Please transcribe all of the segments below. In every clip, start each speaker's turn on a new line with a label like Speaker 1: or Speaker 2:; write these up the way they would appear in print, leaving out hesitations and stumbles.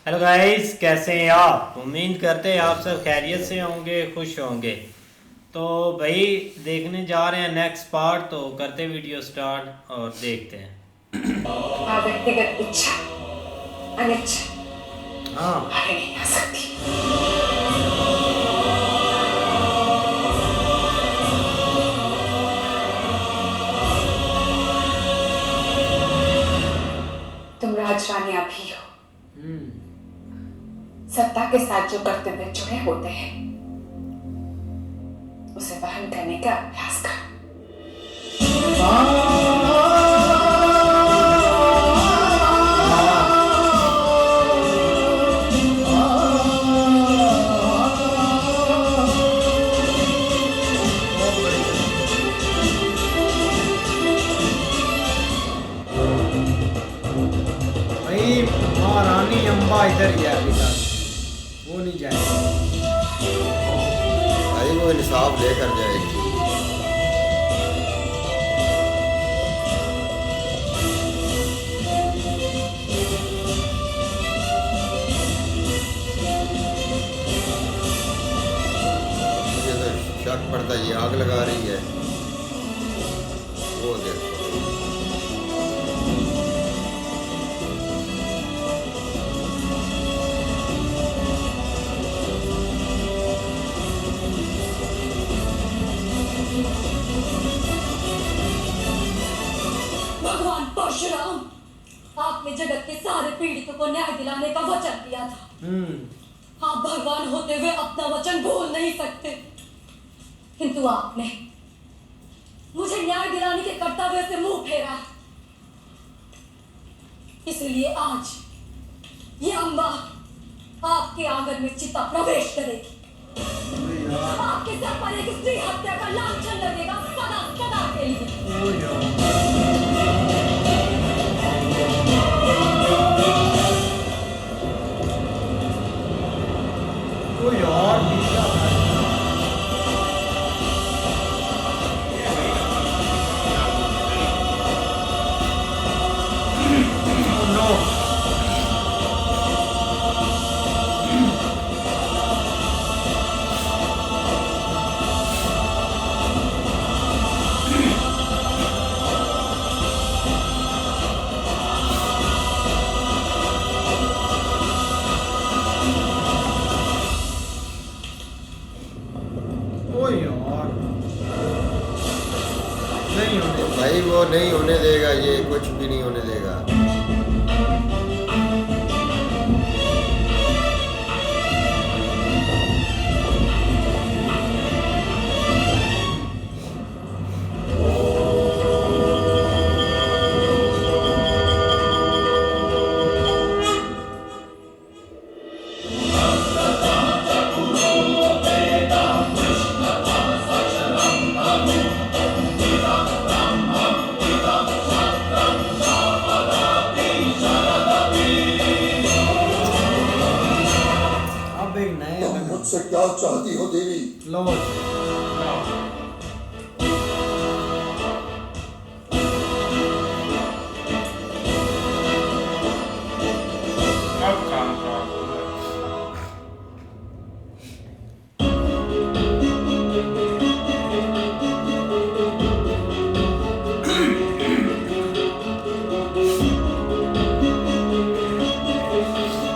Speaker 1: Hello guys, कैसे हैं आप? उम्मीद करते हैं आप सब खैरियत से होंगे, खुश होंगे। तो भाई देखने जा रहे हैं नेक्स्ट पार्ट, तो करते वीडियो स्टार्ट और देखते हैं।
Speaker 2: व्यक्तिगत इच्छा अनिच्छा
Speaker 1: हाँ,
Speaker 2: आगे नहीं आ सकती। तुम राजरानियां भी हो। सत्ता के साथ जो कर्तव्य जुड़े होते हैं उसे वहन करने का अभ्यास करो।
Speaker 1: भाई महारानी अम्बा इधर ही है अभी तक, वो नहीं जाएगी।
Speaker 3: भाई वो इंसाफ लेकर जाएगी। मुझे तो शक पड़ता है ये आग लगा रही है। वो देखो
Speaker 4: भगवान परशुराम, आपने जगत के सारे पीड़ितों को न्याय दिलाने का वचन दिया था। आप भगवान होते हुए अपना वचन भूल नहीं सकते, किंतु आपने मुझे न्याय दिलाने के कर्तव्य से मुंह फेरा। इसलिए आज ये अम्बा आपके आंगन में चिता प्रवेश करेगी। आपके सर पर एक स्त्री हत्या का लांछन लगेगा सदा सदा के लिए।
Speaker 1: ओ यार नहीं होने।
Speaker 3: भाई वो नहीं होने देगा, ये कुछ भी नहीं होने देगा।
Speaker 1: अब एक नए
Speaker 5: तुम मुझसे क्या चाहती हो देवी?
Speaker 1: लो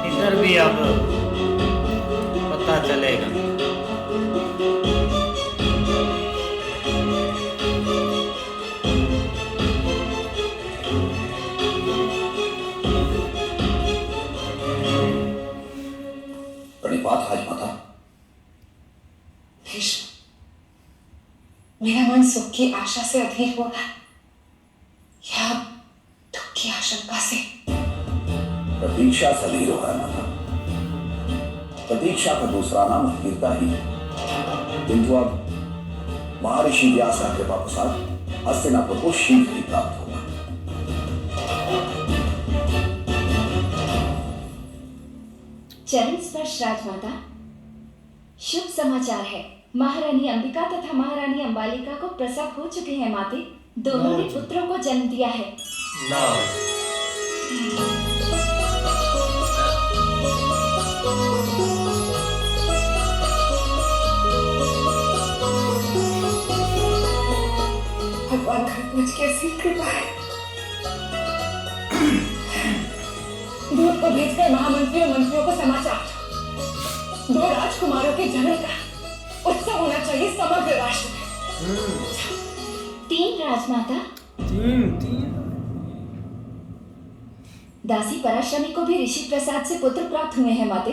Speaker 1: इधर भी अब पता चलेगा।
Speaker 5: प्रणिपात राजमाता।
Speaker 2: भीष्म, मेरा मन सुख की आशा से अधीर हो रहा है या दुख की आशंका से।
Speaker 5: प्रतीक्षा से अधीर हो रहा है माता। प्रतीक्षा का दूसरा नाम अधीरता ही है। किंतु अब महर्षि व्यास का कृपा प्रसाद हस्तिनापुर को शीघ्र ही प्राप्त होगा।
Speaker 6: चरण स्पर्श राजमाता, शुभ समाचार है। महारानी अंबिका तथा महारानी अंबालिका को प्रसव हो चुके हैं माते। दोनों ने पुत्रों को जन्म दिया है।
Speaker 1: लो
Speaker 2: मुझ कैसी कृपा है। दूत को भेजकर महामंत्री और मंत्रियों को समाचार, 2 राजकुमारों के जन्म का उत्सव होना चाहिए समग्र राष्ट्र में।
Speaker 6: 3 राजमाता,
Speaker 1: 3
Speaker 6: दासी पराशरणी को भी ऋषि प्रसाद से पुत्र प्राप्त हुए हैं माते।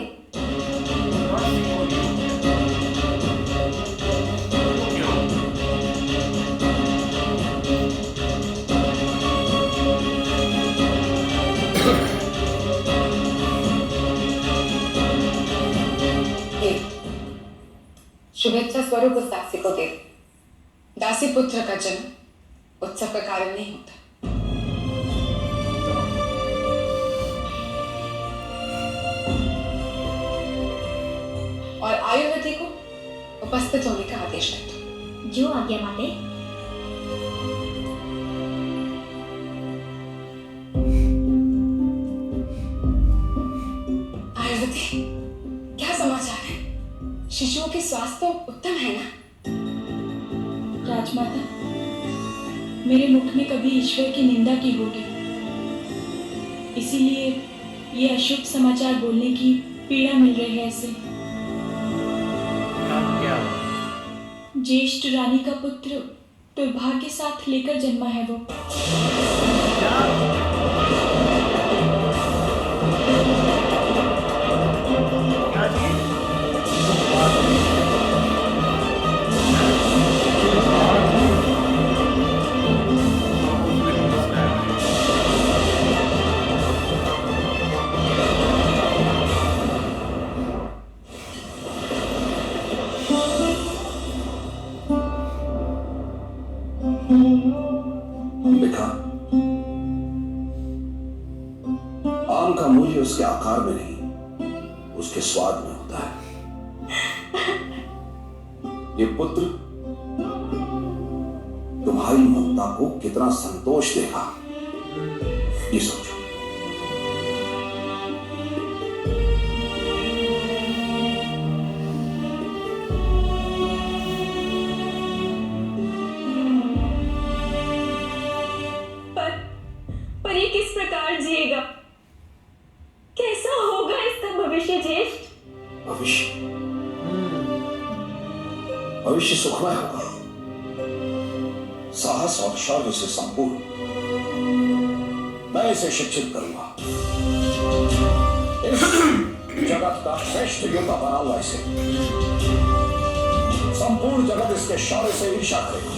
Speaker 2: शुभेच्छा स्वरूप उस दासी को दे। दासी पुत्र का जन्म उत्सव का कारण नहीं होता। और आयुर्वेदी को उपस्थित होने का आदेश कर दो।
Speaker 6: जो आज्ञा माते।
Speaker 2: आयुर्वेदी, क्या समाचार है? शिशुओं के स्वास्थ्य तो उत्तम है ना?
Speaker 7: राजमाता, मेरे मुख में कभी ईश्वर की निंदा की होगी, इसीलिए ये अशुभ समाचार बोलने की पीड़ा मिल रही है इसे।
Speaker 1: क्या?
Speaker 7: ज्येष्ठ रानी का पुत्र दुर्भाग्य के साथ लेकर जन्मा है वो।
Speaker 5: देखा, आम का मूल्य उसके आकार में नहीं, उसके स्वाद में होता है। ये पुत्र तुम्हारी ममता को कितना संतोष देगा, ये सोचो।
Speaker 7: पर ये किस प्रकार जिएगा? कैसा होगा इसका भविष्य ज्येष्ठ?
Speaker 5: भविष्य सुखमय होगा, साहस और शौर्य से संपूर्ण। मैं इसे शिक्षित करूंगा, इस जगत का श्रेष्ठ योद्धा बनाऊंगा इसे। संपूर्ण जगत इसके शौर्य से ईर्ष्या करेगा।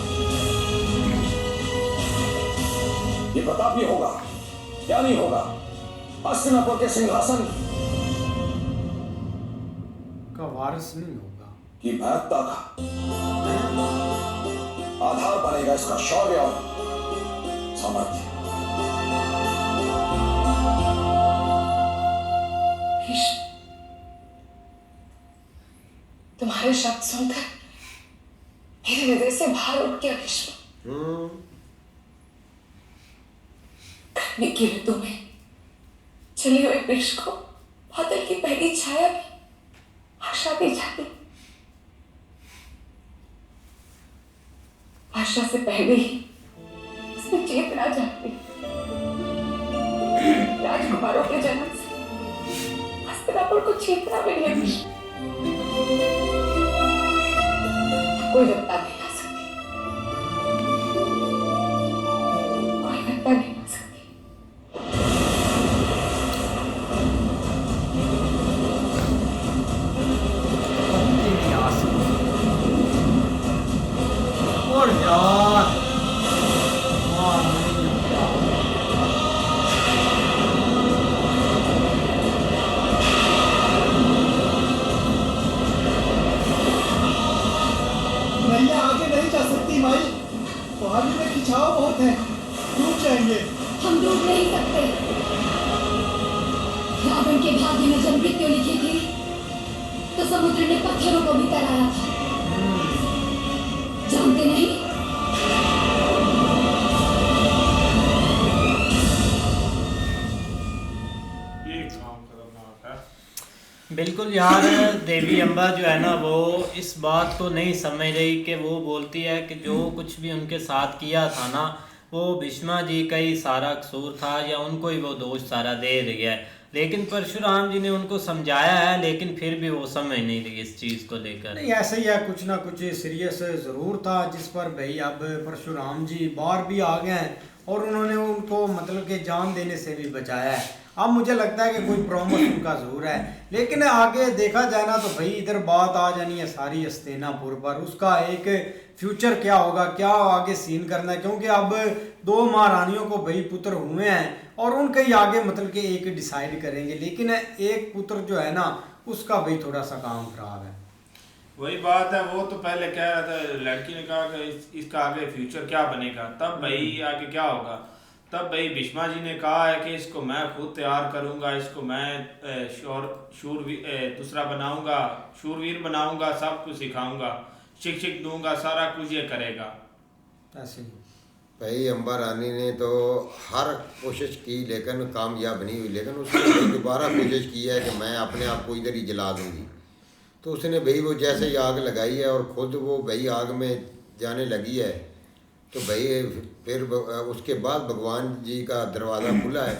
Speaker 5: ये प्रतापी होगा, ज्ञानी होगा, हस्तिनापुर के सिंहासन
Speaker 1: का वारिस नहीं होगा।
Speaker 5: की महत्ता का आधार बनेगा इसका शौर्य और सामर्थ्य।
Speaker 2: तुम्हारे शब्द सुनकर मेरे हृदय से भार उठ गया भीष्म। गर्मी की ऋतु में चले हुए वृक्ष को बादल की पहली छाया भी आशा दी जाती। आशा से पहले ही इसमें चेतना जाती। राजकुमारों के जन्म से हस्तिनापुर को चेतना मिली है भीष्म। कोई रत्ता नहीं ला सकती, कोई रत्ता नहीं ला सकती।
Speaker 1: और यार
Speaker 8: नैया आगे नहीं जा सकती माई, पहाड़ी में खिंचाव बहुत है, डूब जाएंगे।
Speaker 4: हम डूब नहीं सकते। रावण के भाग्य में जब मृत्यु लिखी थी तो समुद्र ने पत्थरों को भी तराया था, जानते नहीं?
Speaker 1: बिल्कुल यार, देवी अम्बा जो है ना वो इस बात को नहीं समझ रही कि वो बोलती है कि जो कुछ भी उनके साथ किया था ना वो भीष्मा जी का ही सारा कसूर था या उनको ही वो दोष सारा दे दिया है। लेकिन परशुराम जी ने उनको समझाया है, लेकिन फिर भी वो समझ नहीं रही इस चीज़ को लेकर।
Speaker 9: नहीं ऐसे ही है, कुछ ना कुछ सीरियस ज़रूर था जिस पर भाई अब परशुराम जी बाहर भी आ गए हैं और उन्होंने उनको मतलब कि जान देने से भी बचाया है। अब मुझे लगता है कि कोई प्रॉमिस उनका ज़रूर है, लेकिन आगे देखा जाए ना तो भाई इधर बात आ जानी है सारी हस्तिनापुर पर, उसका एक फ्यूचर क्या होगा, क्या आगे सीन करना है, क्योंकि अब 2 महारानियों को भाई पुत्र हुए हैं और उनके ही आगे मतलब कि एक डिसाइड करेंगे, लेकिन एक पुत्र जो है ना उसका भाई थोड़ा सा काम खराब है।
Speaker 10: वही बात है, वो तो पहले कह रहा था, लड़की ने कहा कि इसका आगे फ्यूचर क्या बनेगा, तब भाई आगे क्या होगा। तब भाई भीष्मा जी ने कहा है कि इसको मैं खुद तैयार करूंगा, इसको मैं दूसरा बनाऊंगा, शूरवीर बनाऊंगा, सब कुछ सिखाऊंगा, शिक्षक दूंगा, सारा कुछ ये करेगा।
Speaker 9: ऐसे ही
Speaker 3: भाई अम्बा रानी ने तो हर कोशिश की लेकिन कामयाब नहीं हुई, लेकिन उसने दोबारा कोशिश की है कि मैं अपने आप को इधर ही जला दूंगी। तो उसने भाई वो जैसे ही आग लगाई है और ख़ुद वो भाई आग में जाने लगी है, तो भाई फिर उसके बाद भगवान जी का दरवाज़ा खुला है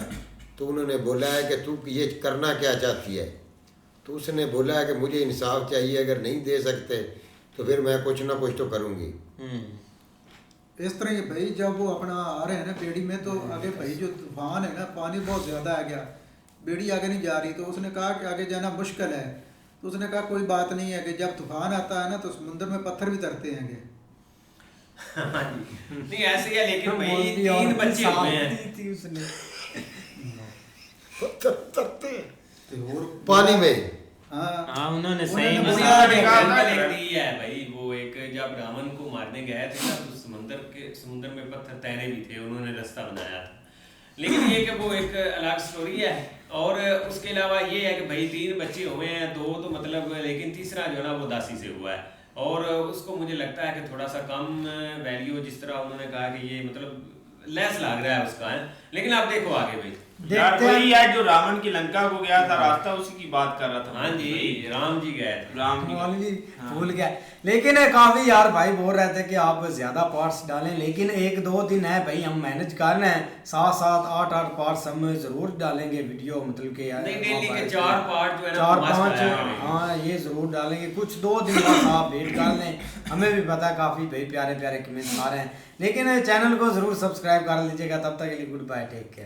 Speaker 3: तो उन्होंने बोला है कि तू ये करना क्या चाहती है। तो उसने बोला है कि मुझे इंसाफ चाहिए, अगर नहीं दे सकते तो फिर मैं कुछ ना कुछ तो करूँगी।
Speaker 8: इस तरह ही भाई जब वो अपना आ रहे हैं ना बेड़ी में, तो आगे भाई जो तूफान है ना, पानी बहुत ज़्यादा आ गया, बेड़ी आगे नहीं जा रही, तो उसने कहा कि आगे जाना मुश्किल है। तो उसने कहा कोई बात नहीं है कि जब तूफान आता है ना तो समुद्र में पत्थर भी तरते हैं।
Speaker 1: नहीं ऐसे ही है, लेकिन भाई 3 बच्चे हुए हैं
Speaker 9: उसने
Speaker 3: पानी में।
Speaker 1: हाँ उन्होंने सही
Speaker 10: दी
Speaker 1: है भाई। वो एक जब रावण को मारने गए थे ना तो समुद्र में पत्थर तैरे भी थे, उन्होंने रास्ता बनाया था। लेकिन ये कि वो एक अलग स्टोरी है। और उसके अलावा ये है कि भाई 3 बच्चे हुए हैं, 2 तो मतलब, लेकिन तीसरा जो है ना वो दासी से हुआ है और उसको मुझे लगता है कि थोड़ा सा कम वैल्यू, जिस तरह उन्होंने कहा कि ये मतलब लेस लग रहा है उसका है। लेकिन आप देखो आगे भाई,
Speaker 10: यार वही है जो रावण की लंका को गया था रास्ता, उसी की बात कर रहा था।
Speaker 1: हाँ जी, राम जी गए थे,
Speaker 10: राम जी
Speaker 9: भूल गया। लेकिन काफी यार भाई बोल रहे थे कि आप ज्यादा पार्ट्स डालें, लेकिन 1-2 दिन है भाई, हम मैनेज कर रहे हैं, 7-7 8-8 पार्ट्स हम जरूर डालेंगे वीडियो, मतलब कि
Speaker 1: डेली के 4 पार्ट जो है ना
Speaker 9: 4-5 हाँ ये जरूर डालेंगे। कुछ 2 दिन बाद आप वेट कर लें, हमें भी पता है काफी भाई प्यारे प्यारे कमेंट्स आ रहे हैं, लेकिन चैनल को जरूर सब्सक्राइब कर लीजिएगा। तब तक के लिए गुड बाय, टेक केयर।